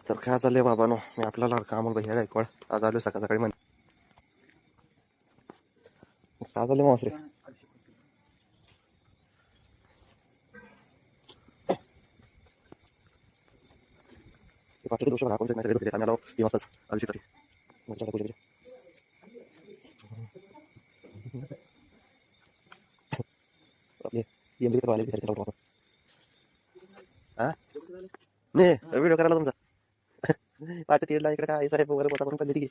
तर काय चाललंय बाबानो, मी आपला लाडका अमोल भैया गायकवाड आज आलो सकाळ सकाळी म्हण. काय चाललंय मावसरे? बाकीचे दृश्य बघा, कोणते सगळे भेटले आम्ही आलो 3 वाजताच आयुष्यासाठी. म्हणजे पूजा पूजा आपले एमबी करवाले विचारते लावतो आपण. हा मी व्हिडिओ करायला तुमचा पाठ तीडला इकडे काय साहेब वगैरे पोता करून पडली ती.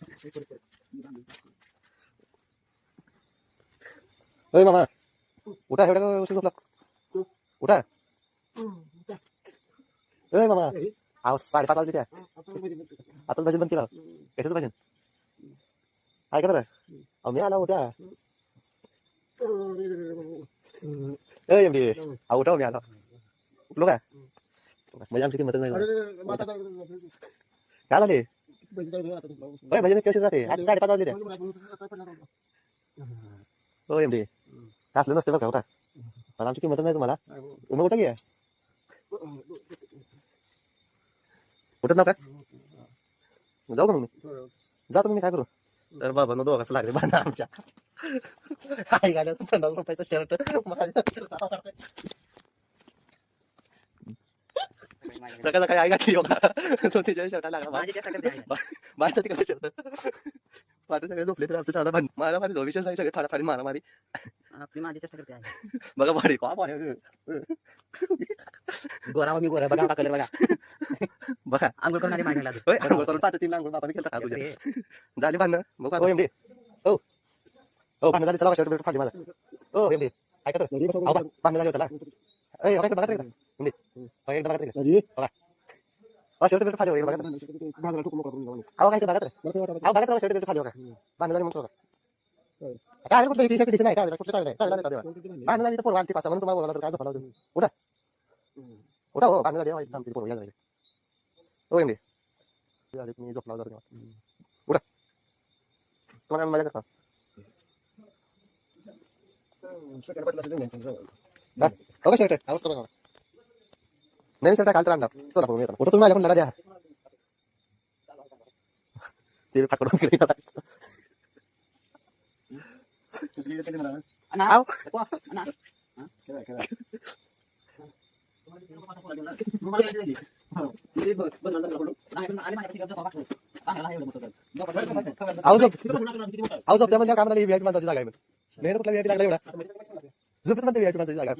ओय मामा उठा, एवढा उशीर झोपला उठा. ओय मामा आव 5:30 वाजले त्या आताच भजन बंद केला. कशाचं भजन ऐका तर अहो मी आला उठा. ए एमडी अहो उठा, मी आला उठलो का म्हणजे आमची किंमत नाही. काय झाले होय भजन कशी राहते आज 5:30 वाजले त्या. हो एमडी असलं नसते बघा उठा, पण आमची किंमत नाही तुम्हाला. तुम्ही उठा घ्या, उठत ना का जाऊ का मग मी जा तुम्ही काय करू. तर बाबा नो दोघाच लागले बांधा आमच्या आई गाड्या 50 रुपयाचा शर्ट सकाळ सकाळी आई घातली योगा तो तिच्या शर्टा लागला माझ्या तिकडे शर्ट पाठी सगळे झोपले तर आमचं साधा भांड मारामारी जो विषय सगळे फाडाफाडी मारामारी आपली माझी चेष्टा करते आहे. बघा पाडी का पाडी गोरा मी गोरा बघा कलर बघा बघा आंघोळ करून आली माझ्याला होय आंघोळ करून पाठ 3 आंघोळ बाबाने केलं का तुझ्या झाली भांडणं मग हो एमडी हो हो भांडणं झाली चला शर्ट फाडी माझा हो एमडी ऐका तर भांडणं झाली चला ए बघा बघा एमडी बघा एकदा बघा बघा शर्ट फाडी बघा अहो काय बघा तर अहो बघा शर्ट फाडी बघा भांडणं झाली म्हणतो काय कुठलं टी शर्ट नाही काय कुठलं काय भांडणं झाली तर पोरं आणते पासा म्हणून तुम्हाला बोलला तर काय झोपला होता उठा उठा हो भांडणं झाली आमची पोरं या झाली हो एमडी झाली तुम्ही झोपला होता उठा तुम्हाला मजा करता बघा शर्ट अवस्था बघा नवीन शर्ट काल तर आणला सोडा बघून येतात कुठं तुम्ही माझ्या पण लढा द्या ते फाकडून गेले त्यामध्ये काम नाही व्हीआयपी माणसाची जागा आहे नाही कुठला व्हीआयपी लागला एवढा झोपेत मध्ये व्हीआयपी माणसाची जागा